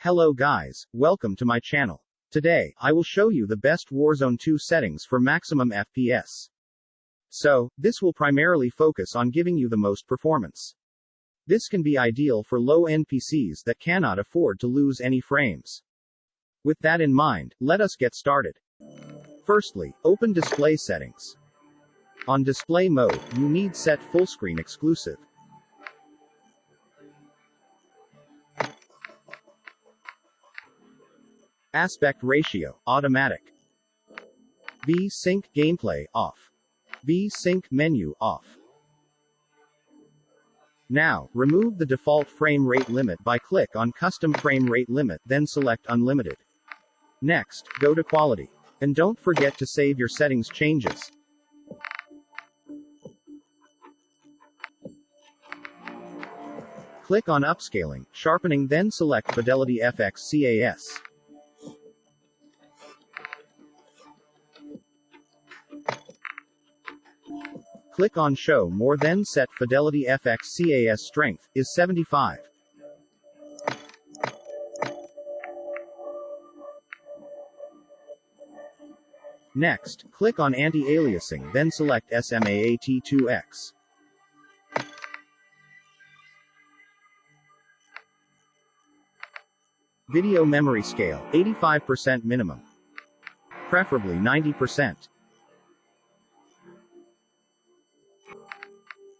Hello guys, welcome to my channel. Today, I will show you the best Warzone 2 settings for maximum FPS. So, this will primarily focus on giving you the most performance. This can be ideal for low-end PCs that cannot afford to lose any frames. With that in mind, let us get started. Firstly, open display settings. On display mode, you need set full screen exclusive. Aspect ratio, automatic. V-Sync gameplay, off. V-Sync menu, off. Now, remove the default frame rate limit by click on custom frame rate limit, then select unlimited. Next, go to quality. And don't forget to save your settings changes. Click on upscaling, sharpening, then select Fidelity FX CAS. Click on Show More, then set Fidelity FX CAS strength is 75. Next, click on Anti-Aliasing, then select SMAAT2X. Video memory scale, 85% minimum. Preferably 90%.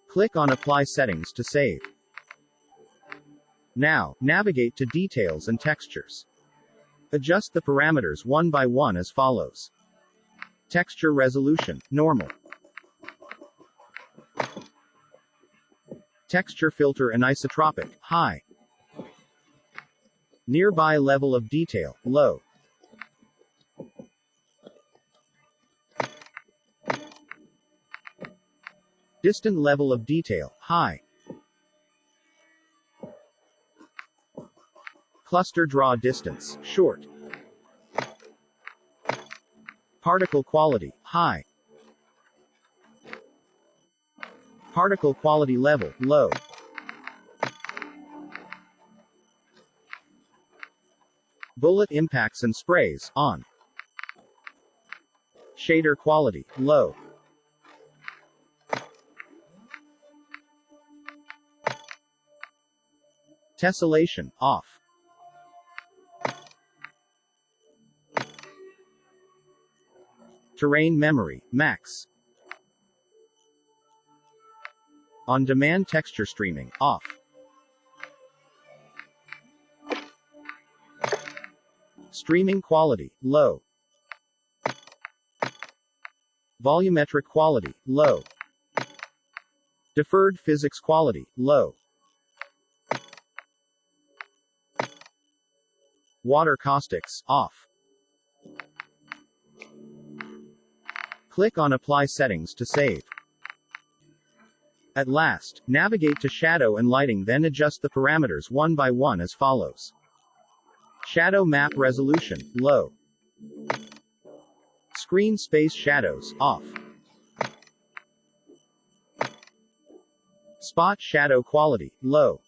Click on Apply Settings to save. Now, navigate to Details and Textures. Adjust the parameters one by one as follows. Texture resolution, normal. Texture filter anisotropic, high. Nearby level of detail, low. Distant level of detail, high. Cluster draw distance, short. Particle quality, high. Particle quality level, low. Bullet impacts and sprays, on. Shader quality, low. Tessellation, off. Terrain memory, max. On-demand texture streaming, off. Streaming quality, low. Volumetric quality, low. Deferred physics quality, low. Water caustics, off. Click on Apply Settings to save. At last, navigate to Shadow and Lighting, then adjust the parameters one by one as follows. Shadow map resolution, low. Screen space shadows, off. Spot shadow quality, low.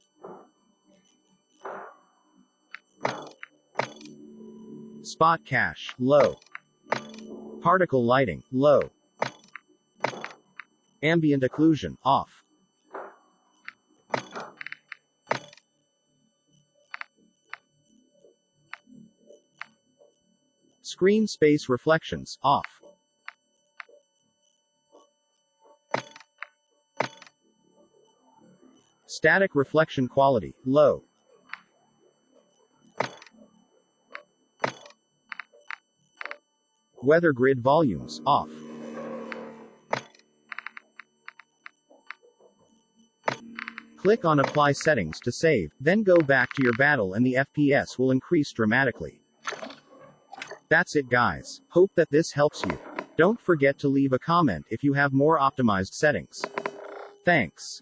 Spot cache, low. Particle lighting, low. Ambient occlusion, off. Screen space reflections, off. Static reflection quality, low. Weather grid volumes, off. Click on Apply Settings to save, then go back to your battle and the FPS will increase dramatically. That's it guys. Hope that this helps you. Don't forget to leave a comment if you have more optimized settings. Thanks.